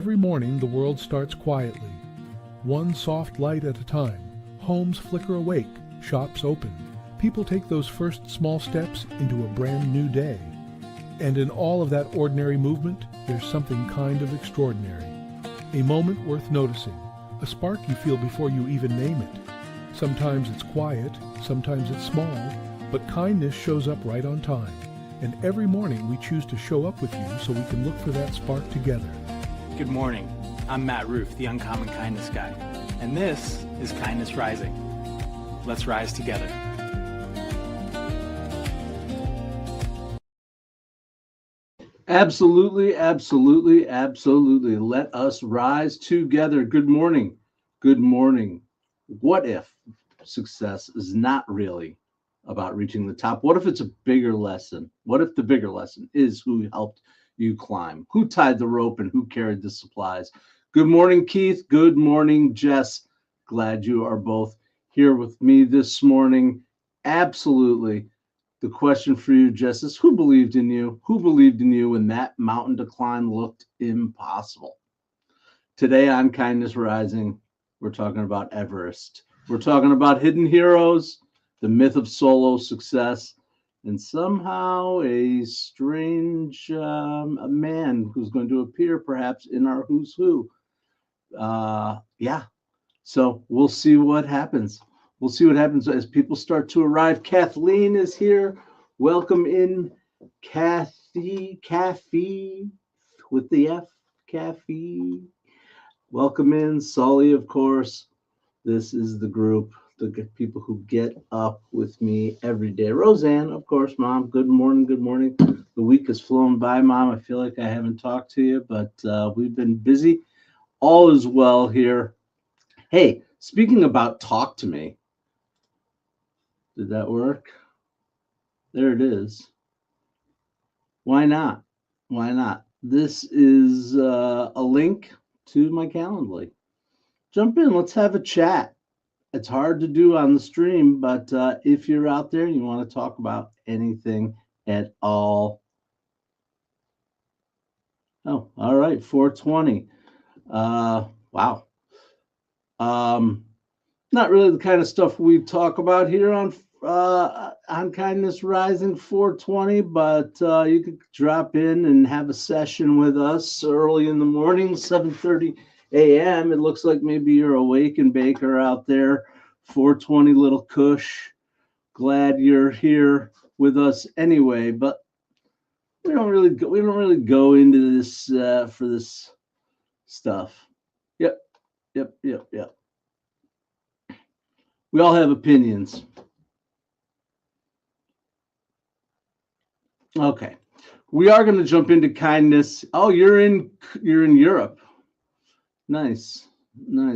Every morning the world starts quietly, one soft light at a time. Homes flicker awake, shops open. People take those first small steps into a brand new day. And in all of that ordinary movement, there's something kind of extraordinary. A moment worth noticing, a spark you feel before you even name it. Sometimes it's quiet, sometimes it's small, but kindness shows up right on time. And every morning we choose to show up with you so we can look for that spark together. Good morning. I'm Matt Roof, the Uncommon Kindness Guy, and this is Kindness Rising. Let's rise together. Absolutely, absolutely, absolutely. Let us rise together. Good morning. Good morning. What if success is not really about reaching the top? What if it's a bigger lesson? What if the bigger lesson is who helped you climb, who tied the rope, and who carried the supplies? Good morning, Keith. Good morning, Jess. Glad you are both here with me this morning. Absolutely. The question for you, Jess, is who believed in you? Who believed in you when that mountain to climb looked impossible? Today on Kindness Rising, we're talking about Everest. We're talking about hidden heroes, the myth of solo success, and somehow a strange a man who's going to appear perhaps in our Who's Who. So we'll see what happens. We'll see what happens as people start to arrive. Kathleen is here. Welcome in, Kathy with the F, Kathy. Welcome in, Sully, of course. This is the group, the people who get up with me every day. Roseanne, of course, Mom. Good morning, good morning. The week has flown by, Mom. I feel like I haven't talked to you, but we've been busy. All is well here. Hey, speaking about talk to me, did that work? There it is. Why not? Why not? This is a link to my Calendly. Jump in. Let's have a chat. It's hard to do on the stream, but if you're out there and you want to talk about anything at all. Oh, all right. 420. Wow. Not really the kind of stuff we talk about here on Kindness Rising 420, but you could drop in and have a session with us early in the morning, 7:30 a.m. It looks like maybe you're awake and baker out there. 420 little Kush. Glad you're here with us anyway, but we don't really go into this for this stuff. Yep. We all have opinions. Okay. We are going to jump into kindness. Oh, you're in Europe. Nice.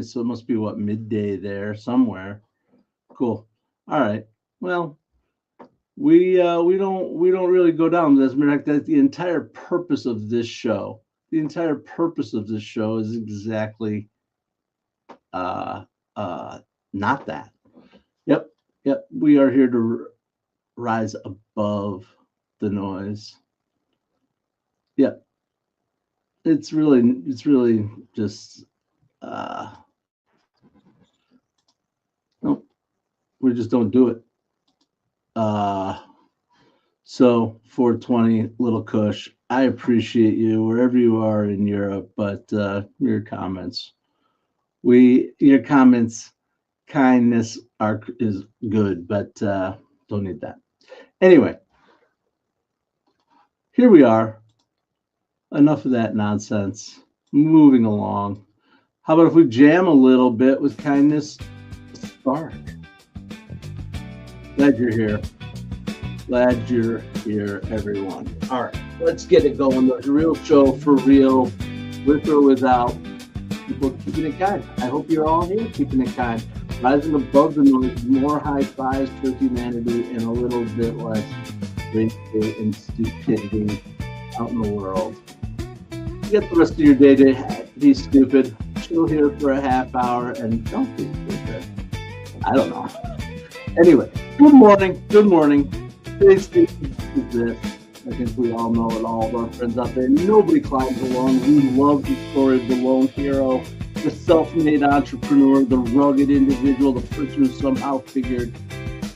So it must be what, midday there somewhere. Cool. All right. Well, we don't really go down. As a matter of fact, that's the entire purpose of this show. The entire purpose of this show is exactly not that. Yep. We are here to rise above the noise. Yep. It's really just no, we just don't do it. So 420 little Kush, I appreciate you wherever you are in Europe, but your comments, kindness is good, but don't need that. Anyway, here we are. Enough of that nonsense. Moving along. How about if we jam a little bit with Kindness Spark? Glad you're here. Glad you're here, everyone. All right, let's get it going. There's a real show for real, with or without people keeping it kind. I hope you're all here keeping it kind. Rising above the noise, more high fives for humanity and a little bit less racism and stupidity out in the world. Get the rest of your day to be stupid. Chill here for a half hour and don't be stupid. I don't know. Anyway, good morning. Today's speaker is this. I think we all know it, all of our friends out there. Nobody climbs alone. We love the story of the lone hero, the self-made entrepreneur, the rugged individual, the person who somehow figured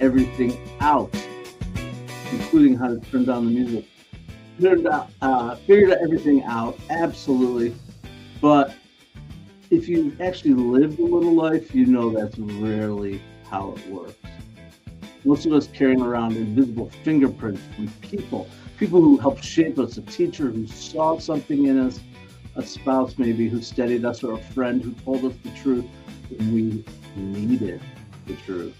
everything out, including how to turn down the music. Figured everything out, absolutely. But if you actually lived a little life, you know that's rarely how it works. Most of us carrying around invisible fingerprints from people who helped shape us, a teacher who saw something in us, a spouse maybe who steadied us, or a friend who told us the truth when we needed the truth.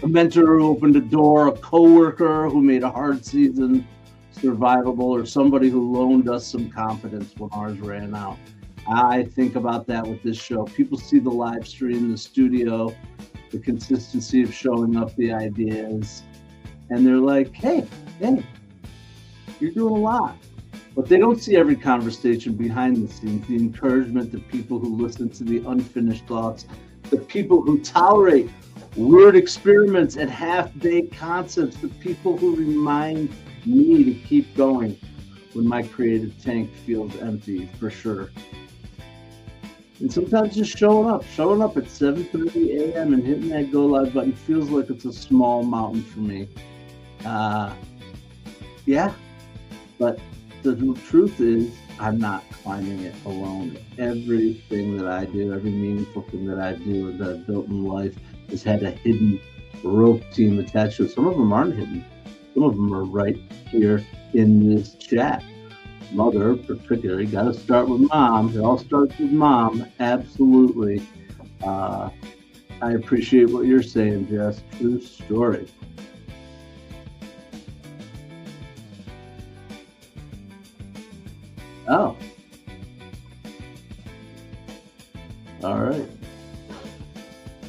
A mentor who opened a door, a coworker who made a hard season survivable, or somebody who loaned us some confidence when ours ran out. I think about that with this show. People see the live stream, the studio, the consistency of showing up the ideas, and they're like, hey, you're doing a lot. But they don't see every conversation behind the scenes, the encouragement, the people who listen to the unfinished thoughts, the people who tolerate weird experiments and half-baked concepts, the people who remind me to keep going when my creative tank feels empty, for sure. And sometimes just showing up at 7:30 a.m. and hitting that go live button feels like it's a small mountain for me. Yeah, but the truth is I'm not climbing it alone. Everything that I do, every meaningful thing that I do that I've built in life has had a hidden rope team attached to it. Some of them aren't hidden. Some of them are right here in this chat. Mother, particularly, got to start with mom. It all starts with mom. Absolutely. I appreciate what you're saying, Jess. True story. Oh. All right.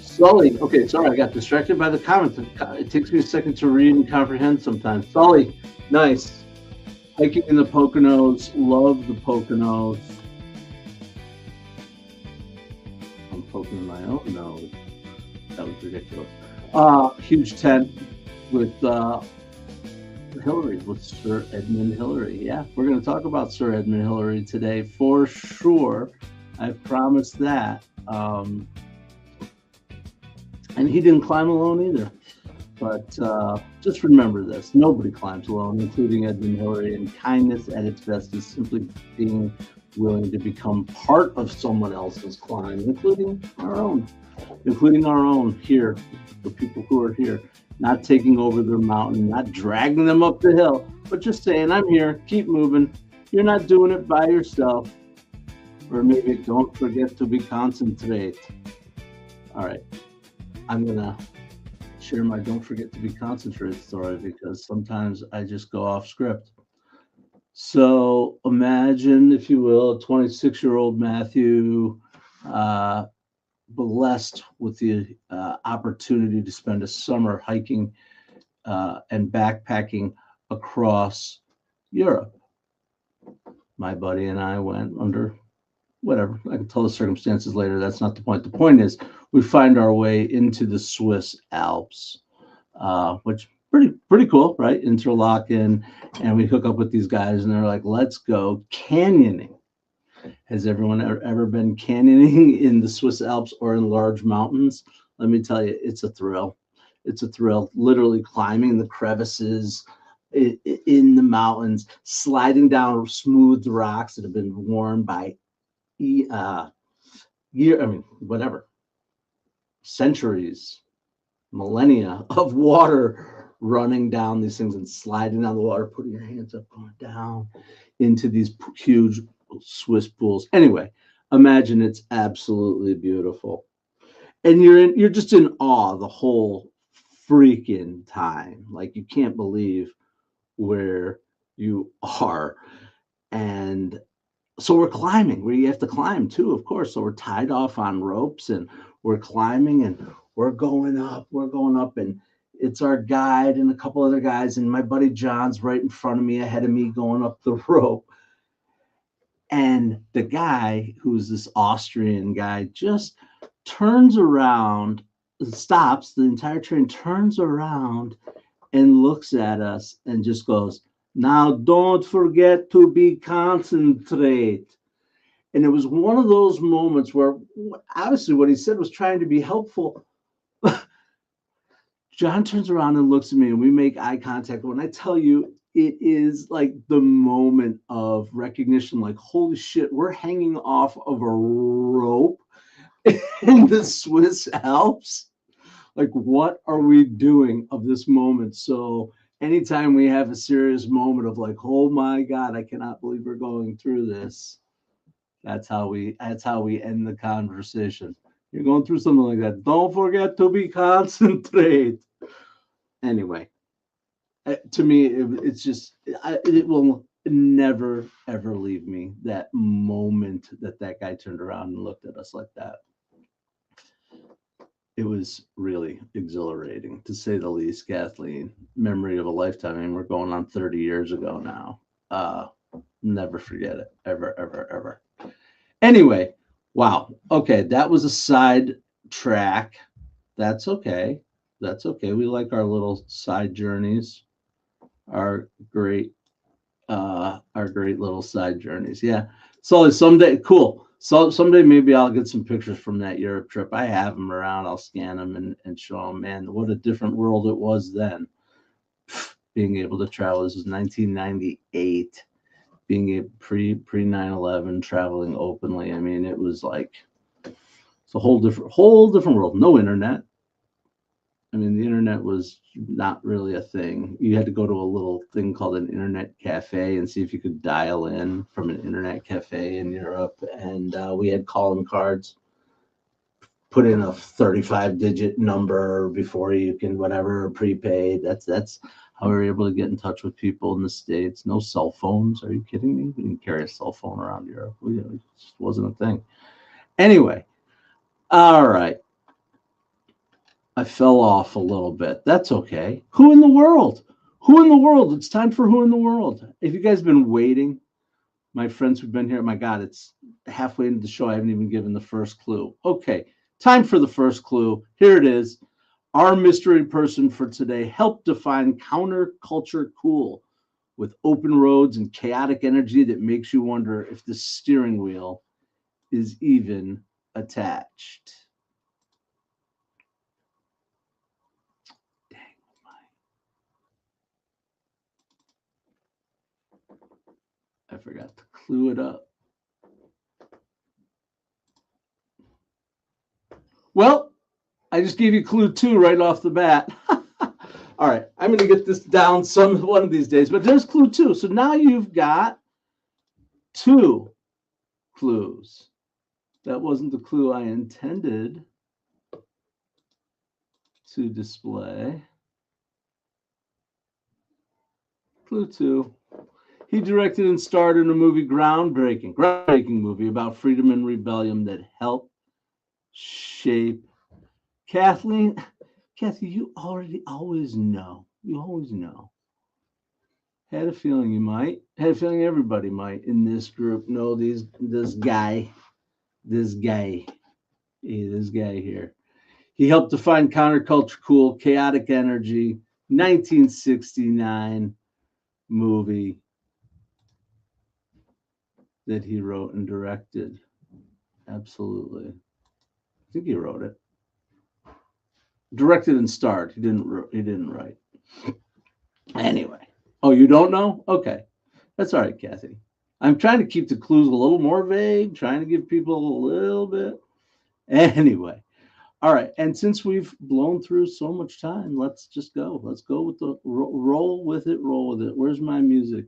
Sully. Okay, sorry, I got distracted by the comments. It takes me a second to read and comprehend sometimes. Sully, nice. Hiking in the Poconos, love the Poconos. I'm poking my own nose. That was ridiculous. Huge tent with Hillary, with Sir Edmund Hillary. Yeah, we're going to talk about Sir Edmund Hillary today for sure. I promised that. And he didn't climb alone either. But just remember this, nobody climbs alone, including Edmund Hillary, and kindness at its best is simply being willing to become part of someone else's climb, including our own here, the people who are here, not taking over their mountain, not dragging them up the hill, but just saying, I'm here, keep moving. You're not doing it by yourself. Or maybe don't forget to be concentrate. All right, I'm going to share my don't forget to be concentrated story because sometimes I just go off script. So imagine, if you will, a 26-year-old Matthew blessed with the opportunity to spend a summer hiking and backpacking across Europe. My buddy and I went under whatever. I can tell the circumstances later. That's not the point. The point is we find our way into the Swiss Alps, which pretty cool, right? Interlaken, and we hook up with these guys, and they're like, "Let's go canyoning." Has everyone ever been canyoning in the Swiss Alps or in large mountains? Let me tell you, it's a thrill. It's a thrill. Literally climbing the crevices in the mountains, sliding down smooth rocks that have been worn by centuries, millennia of water running down these things and sliding down the water, putting your hands up, going down into these huge Swiss pools. Anyway, imagine it's absolutely beautiful. And you're just in awe the whole freaking time. Like you can't believe where you are. And so we're climbing where you have to climb too, of course. So we're tied off on ropes and we're climbing and we're going up, and it's our guide and a couple other guys. And my buddy John's right in front of me, ahead of me, going up the rope. And the guy, who's this Austrian guy, just turns around, stops, the entire train turns around and looks at us and just goes, Now don't forget to be concentrate. And it was one of those moments where obviously what he said was trying to be helpful. John turns around and looks at me and we make eye contact. When I tell you, it is like the moment of recognition, like, holy shit, we're hanging off of a rope in the Swiss Alps. Like, what are we doing of this moment? So anytime we have a serious moment of like, oh my God, I cannot believe we're going through this. That's how we end the conversation. You're going through something like that. Don't forget to be concentrate. Anyway, to me, it's just, it will never, ever leave me, that moment that guy turned around and looked at us like that. It was really exhilarating, to say the least, Kathleen. Memory of a lifetime. I mean, we're going on 30 years ago now. Never forget it. Ever, ever, ever. Anyway, wow. Okay, that was a side track. That's okay. That's okay. We like our little side journeys. Our great little side journeys. Yeah. So someday, cool. So someday maybe I'll get some pictures from that Europe trip. I have them around. I'll scan them and show them. Man, what a different world it was then. Being able to travel. This was 1998. Being a pre 9/11, traveling openly. I mean, it was like, it's a whole different world. No internet. I mean, the internet was not really a thing. You had to go to a little thing called an internet cafe and see if you could dial in from an internet cafe in Europe. And we had calling cards. Put in a 35-digit number before you can whatever, prepaid. That's how we were able to get in touch with people in the States. No cell phones. Are you kidding me? We didn't carry a cell phone around Europe. It just wasn't a thing. Anyway, all right. I fell off a little bit. That's okay. Who in the world? Who in the world? It's time for Who in the World. If you guys have been waiting, my friends who've been here, my God, it's halfway into the show. I haven't even given the first clue. Okay, time for the first clue. Here it is. Our mystery person for today helped define counterculture cool with open roads and chaotic energy that makes you wonder if the steering wheel is even attached. I forgot to clue it up. Well, I just gave you clue 2 right off the bat. All right, I'm going to get this down one of these days, but there's clue 2. So now you've got 2 clues. That wasn't the clue I intended to display. Clue 2. He directed and starred in a movie, groundbreaking movie about freedom and rebellion that helped shape. Kathy, you always know. You always know. Had a feeling you might. Had a feeling everybody might in this group know this guy here. He helped define counterculture cool, chaotic energy, 1969 movie that he wrote and directed. Absolutely. I think he wrote it. Directed and starred. He didn't write. Anyway. Oh, you don't know? Okay. That's all right, Kathy. I'm trying to keep the clues a little more vague, trying to give people a little bit. Anyway. All right. And since we've blown through so much time, let's just go. Let's go with the roll with it. Where's my music?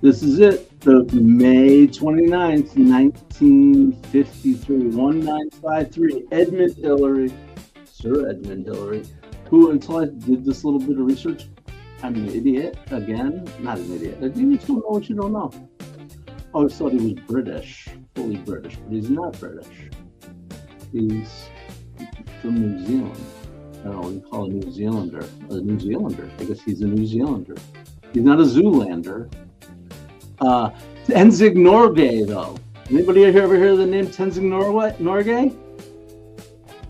This is it. The May 29th, 1953, 1953, Edmund Hillary, Sir Edmund Hillary, who, until I did this little bit of research, I'm an idiot again. Not an idiot. You don't know what you don't know. I always thought he was British, fully British, but he's not British. He's from New Zealand. I don't know what you call a New Zealander. A New Zealander. I guess he's a New Zealander. He's not a Zoolander. Tenzing Norgay, though. Anybody ever heard of the name Tenzing Norgay?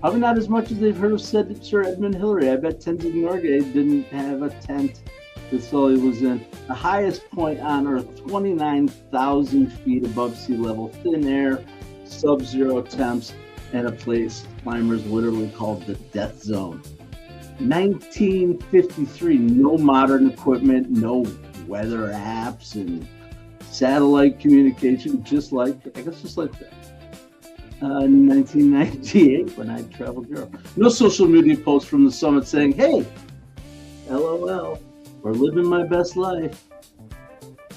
Probably not as much as they've heard of Sir Edmund Hillary. I bet Tenzing Norgay didn't have a tent. That's all he was in. The highest point on Earth, 29,000 feet above sea level, thin air, sub-zero temps, and a place climbers literally called the death zone. 1953, no modern equipment, no weather apps, and satellite communication, just like that. 1998, when I traveled Europe. No social media posts from the summit saying, hey, LOL, or living my best life.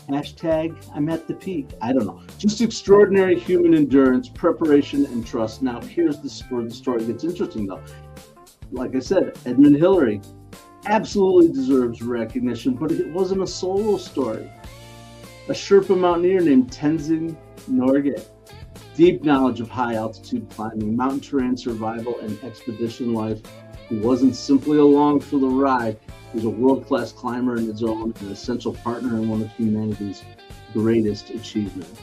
Hashtag, I'm at the peak. I don't know. Just extraordinary human endurance, preparation, and trust. Now, here's where the story gets interesting, though. Like I said, Edmund Hillary absolutely deserves recognition, but it wasn't a solo story. A Sherpa mountaineer named Tenzing Norgay. Deep knowledge of high altitude climbing, mountain terrain survival, and expedition life. He wasn't simply along for the ride. He was a world-class climber in his own, an essential partner in one of humanity's greatest achievements.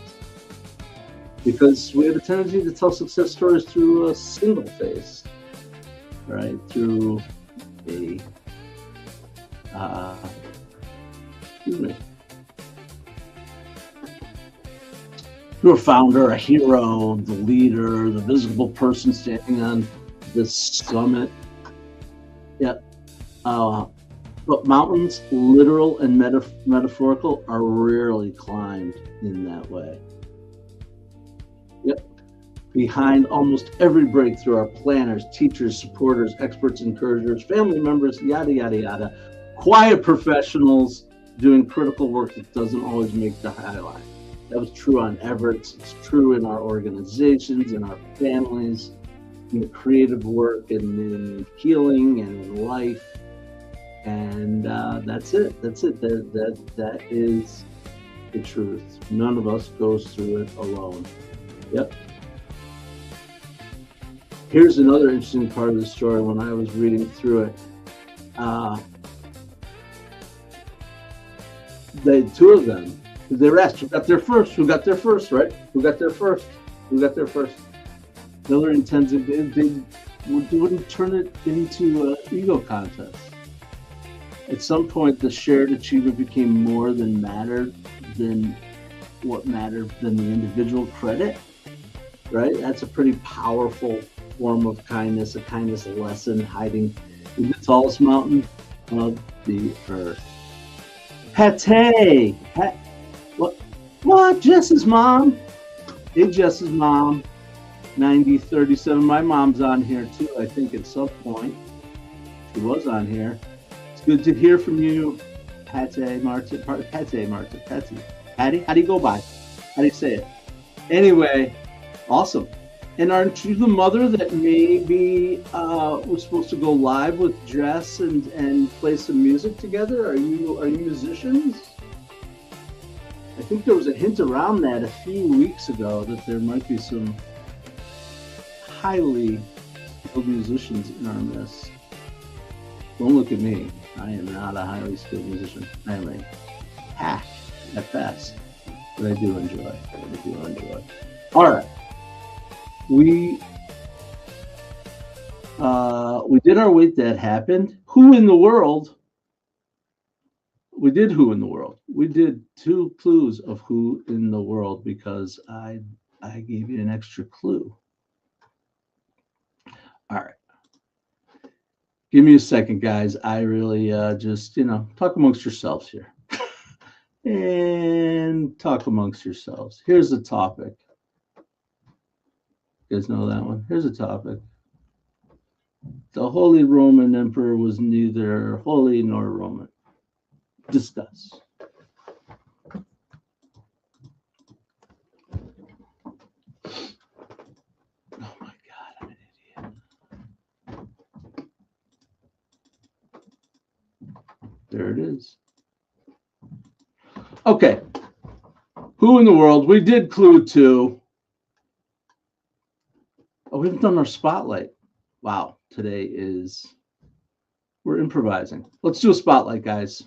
Because we have a tendency to tell success stories through a single face, right? Through a, through a founder, a hero, the leader, the visible person standing on the summit. Yeah. But mountains, literal and metaphorical, are rarely climbed in that way. Yep. Behind almost every breakthrough are planners, teachers, supporters, experts, encouragers, family members, yada, yada, yada. Quiet professionals doing critical work that doesn't always make the highlight. That was true on Everest. It's true in our organizations, in our families, in the creative work, and in healing, and in life. And that's it. That is the truth. None of us goes through it alone. Yep. Here's another interesting part of the story. When I was reading through it, the two of them, they were asked, who got there first, right? Who got there first? Hillary and Tenzing, they wouldn't turn it into an ego contest. At some point, the shared achievement became more than what mattered than the individual credit, right? That's a pretty powerful form of kindness, a kindness lesson hiding in the tallest mountain of the earth. Pate! What? Jess's mom? Hey, Jess's mom. 9037. My mom's on here too, I think, at some point. She was on here. It's good to hear from you, Patty Martin. Patty? How do you go by? How do you say it? Anyway, awesome. And aren't you the mother that maybe was supposed to go live with Jess and play some music together? Are you musicians? I think there was a hint around that a few weeks ago that there might be some highly skilled musicians in our midst. Don't look at me. I am not a highly skilled musician. I am a hack at best, but I do enjoy. All right. We did our Wait That Happened. Who in the world? We did Who in the World. We did 2 clues of Who in the World because I gave you an extra clue. All right. Give me a second, guys. I really just, talk amongst yourselves here. And talk amongst yourselves. Here's the topic. You guys know that one? Here's a topic. The Holy Roman Emperor was neither holy nor Roman. Discuss. Oh my God, I'm an idiot. There it is. Okay. Who in the world? We did clue 2. Oh, we haven't done our spotlight. Wow, we're improvising. Let's do a spotlight, guys.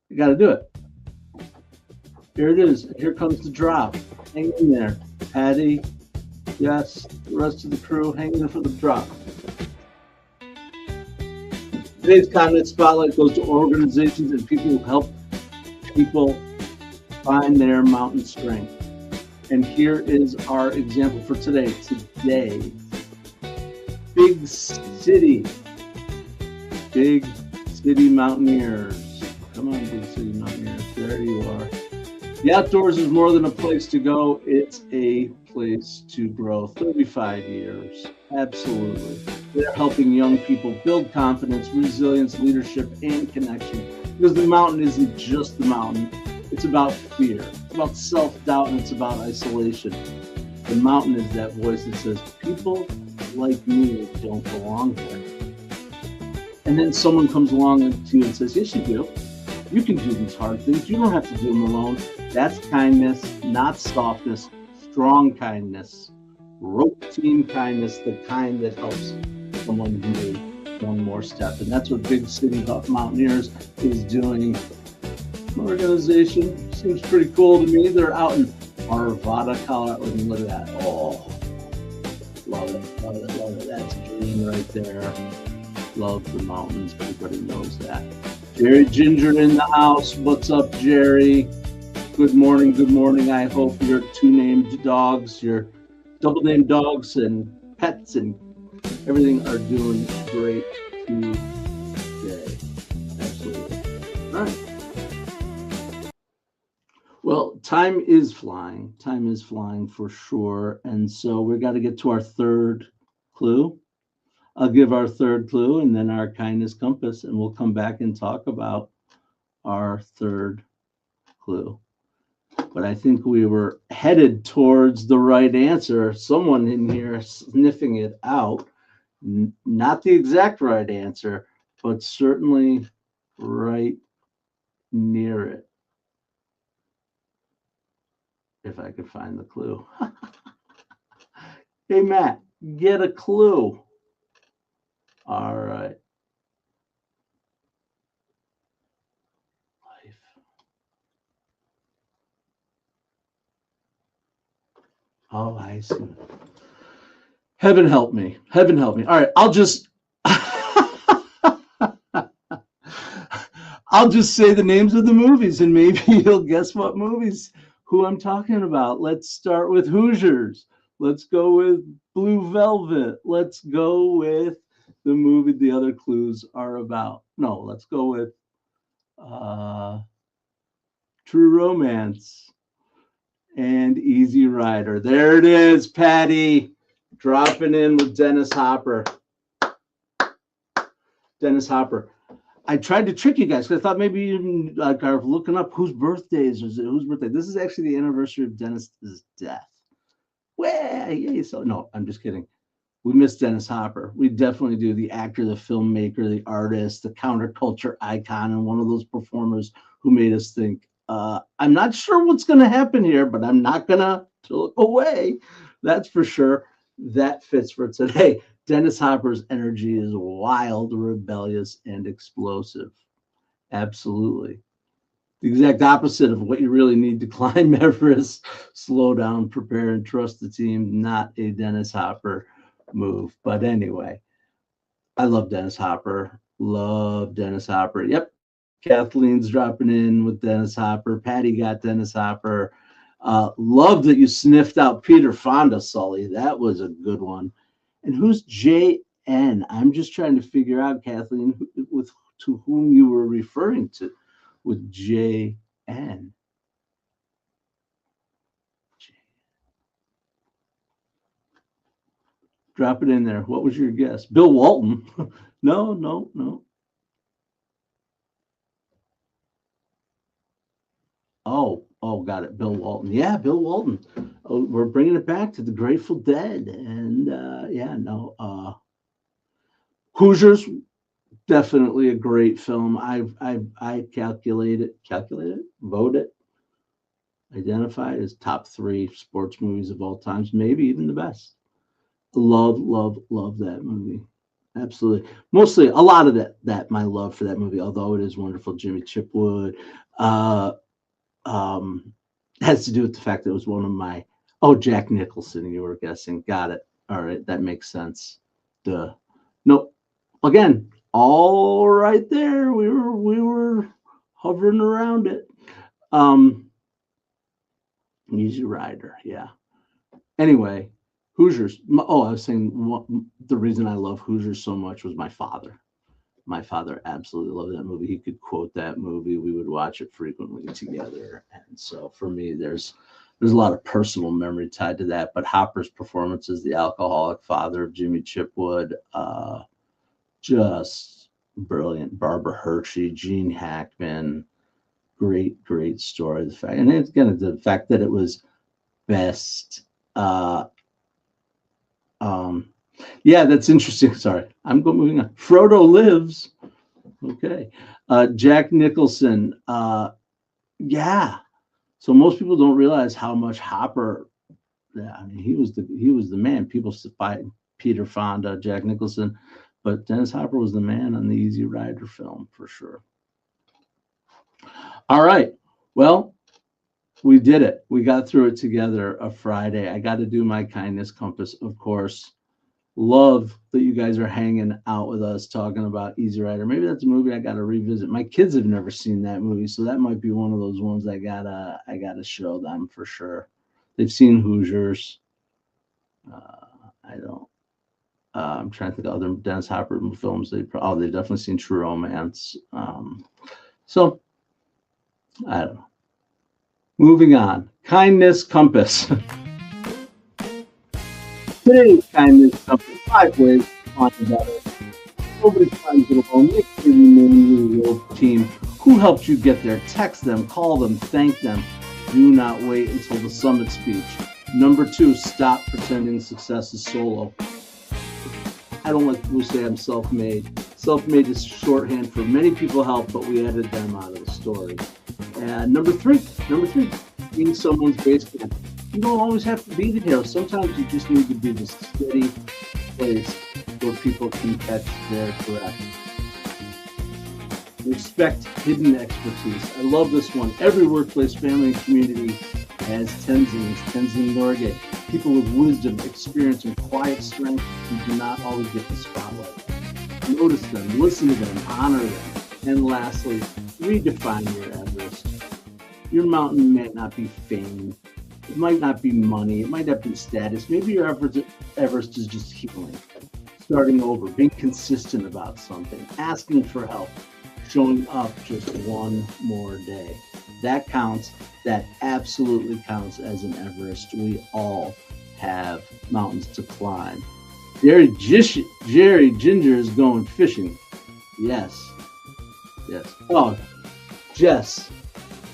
You got to do it. Here it is. Here comes the drop. Hang in there. Patty, yes, the rest of the crew, hang in for the drop. Today's Continent Spotlight goes to organizations and people who help people find their mountain strength. And here is our example for today. Today, Big City Mountaineers. Come on, Big City Mountaineers. There you are. The outdoors is more than a place to go. It's a place to grow. 35 years. Absolutely. They're helping young people build confidence, resilience, leadership, and connection. Because the mountain isn't just the mountain. It's about fear. It's about self-doubt, and it's about isolation. The mountain is that voice that says, people like me don't belong here. And then someone comes along to you and says, yes, you do. You can do these hard things. You don't have to do them alone. That's kindness, not softness, strong kindness, rope team kindness, the kind that helps someone do one more step. And that's what Big City Mountaineers is doing. An organization seems pretty cool to me. They're out in Arvada, Colorado. Look at that. Oh, love it, love it, love it. That's a dream right there. Love the mountains. Everybody knows that. Jerry Ginger in the house. What's up, Jerry? Good morning. Good morning. I hope your two named dogs, your double named dogs and pets and everything are doing great today. Absolutely. All right. Well, time is flying. Time is flying for sure. And so we've got to get to our third clue. I'll give our third clue and then our kindness compass, and we'll come back and talk about our third clue. But I think we were headed towards the right answer. Someone in here sniffing it out. Not the exact right answer, but certainly right near it. If I could find the clue. Hey, Matt, get a clue. All right. Life. Oh, I see. Heaven help me. Heaven help me. All right, I'll just say the names of the movies and maybe you'll guess what movies, who I'm talking about. Let's start with Hoosiers. Let's go with Blue Velvet. Let's go with the movie the other clues are about. No, let's go with True Romance and Easy Rider. There it is, Patty. Dropping in with Dennis Hopper. Dennis Hopper. I tried to trick you guys because I thought maybe you are looking up whose birthdays is it? Whose birthday? This is actually the anniversary of Dennis's death. Well, yeah, so no, I'm just kidding. We miss Dennis Hopper. We definitely do. The actor, the filmmaker, the artist, the counterculture icon, and one of those performers who made us think. I'm not sure what's going to happen here, but I'm not going to look away. That's for sure. That fits for today. Dennis Hopper's energy is wild, rebellious, and explosive. Absolutely. The exact opposite of what you really need to climb Everest. Slow down, prepare, and trust the team. Not a Dennis Hopper move. But anyway, I love Dennis Hopper. Love Dennis Hopper. Yep. Kathleen's dropping in with Dennis Hopper. Patty got Dennis Hopper. Love that you sniffed out Peter Fonda, Sully. That was a good one. And who's JN? I'm just trying to figure out, Kathleen, to whom you were referring to with JN. Drop it in there. What was your guess? Bill Walton? No. Oh, got it. Bill Walton. Yeah, Bill Walton. Oh, we're bringing it back to the Grateful Dead. And Hoosiers, definitely a great film. I vote it, identify it as top 3 sports movies of all times, maybe even the best. Love that movie. Absolutely. Mostly a lot of that my love for that movie, although it is wonderful. Jimmy Chipwood, has to do with the fact that it was one of my, oh, Jack Nicholson, you were guessing. Got it. All right, that makes sense. Duh. Nope. Again, all right there. We were hovering around it. Easy Rider, yeah. Anyway, Hoosiers. Oh, I was saying the reason I love Hoosiers so much was my father. My father absolutely loved that movie. He could quote that movie. We would watch it frequently together, and so for me, there's a lot of personal memory tied to that. But Hopper's performance as the alcoholic father of Jimmy Chipwood, just brilliant. Barbara Hershey, Gene Hackman, great story. The fact, and again, the fact that it was best. Yeah, that's interesting. Sorry, I'm moving on. Frodo lives. Okay, Jack Nicholson. Yeah. So most people don't realize how much Hopper. Yeah, I mean, he was the man. People fight Peter Fonda, Jack Nicholson, but Dennis Hopper was the man on the Easy Rider film for sure. All right. Well, we did it. We got through it together a Friday. I got to do my kindness compass, of course. Love that you guys are hanging out with us talking about Easy Rider. Maybe that's a movie I got to revisit. My kids have never seen that movie, so that might be one of those ones I gotta show them for sure. They've seen Hoosiers. I don't. I'm trying to think of other Dennis Hopper films. They've definitely seen True Romance. So I don't know. Moving on. Kindness compass. Today's kindness compass. 5 ways to find better. Nobody finds it alone. Make sure you name your team. Who helped you get there? Text them, call them, thank them. Do not wait until the summit speech. Number 2, stop pretending success is solo. I don't like people say I'm self-made. Self-made is shorthand for many people help, but we added them out of the story. And number three, being someone's base camp. You don't always have to be the hero. Sometimes you just need to be the steady place where people can catch their breath. Respect hidden expertise. I love this one. Every workplace, family, and community has Tenzing Norgay. People with wisdom, experience, and quiet strength who do not always get the spotlight. Notice them, listen to them, honor them. And lastly, redefine your Everest. Your mountain might not be fame. It might not be money. It might not be status. Maybe your Everest is just healing. Starting over, being consistent about something, asking for help, showing up just one more day. That counts. That absolutely counts as an Everest. We all have mountains to climb. Jerry Ginger is going fishing. Yes. Oh, Jess,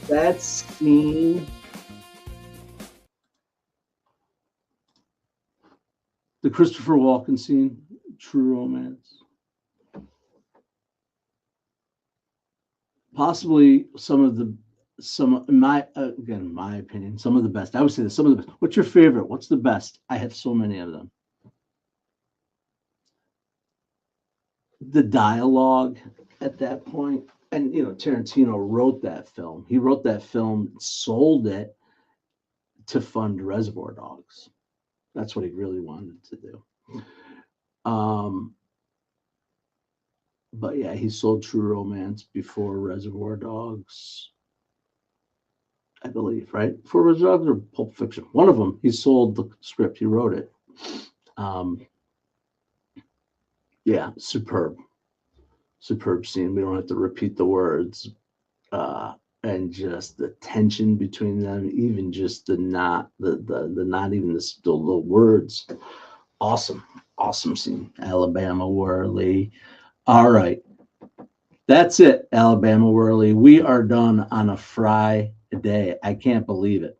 that scene. The Christopher Walken scene, True Romance. Possibly in my opinion, some of the best. I would say that some of the best. What's your favorite? What's the best? I have so many of them. The dialogue at that point, and Tarantino wrote that film. He wrote that film, sold it to fund Reservoir Dogs. That's what he really wanted to do. But yeah, he sold True Romance before Reservoir Dogs, I believe, right? For Reservoir Dogs or Pulp Fiction. One of them, he sold the script. He wrote it. Yeah, superb scene. We don't have to repeat the words. And just the tension between them, even just the not even the words. Awesome scene. Alabama Whirly. All right. That's it, Alabama Whirly. We are done on a Friday. I can't believe it.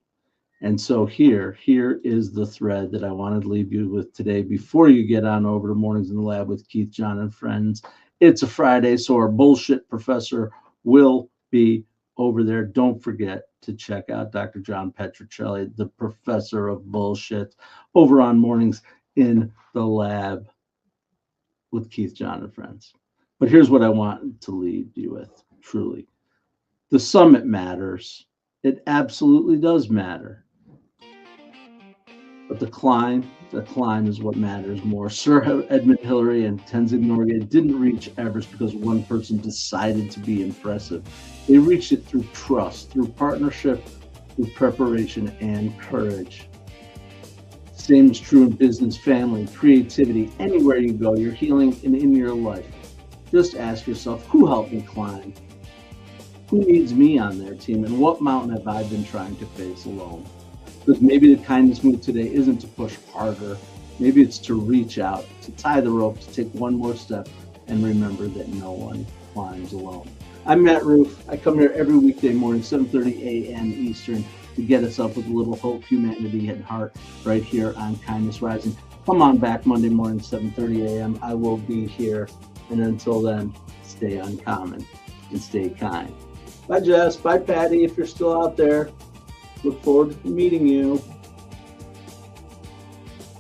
And so here is the thread that I wanted to leave you with today before you get on over to Mornings in the Lab with Keith, John, and Friends. It's a Friday, so our bullshit professor will be over there. Don't forget to check out Dr. John Petrocelli, the professor of bullshit, over on Mornings in the Lab with Keith, John, and Friends. But here's what I want to leave you with, truly. The summit matters. It absolutely does matter. But the climb is what matters more. Sir Edmund Hillary and Tenzing Norgay didn't reach Everest because one person decided to be impressive. They reached it through trust, through partnership, through preparation, and courage. Same is true in business, family, creativity, anywhere you go, you're healing and in your life. Just ask yourself, who helped me climb? Who needs me on their team? And what mountain have I been trying to face alone? Because maybe the kindness move today isn't to push harder. Maybe it's to reach out, to tie the rope, to take one more step, and remember that no one climbs alone. I'm Matt Roof. I come here every weekday morning, 7:30 a.m. Eastern, to get us up with a little hope, humanity, and heart right here on Kindness Rising. Come on back Monday morning, 7:30 a.m. I will be here. And until then, stay uncommon and stay kind. Bye, Jess. Bye, Patty, if you're still out there. Look forward to meeting you.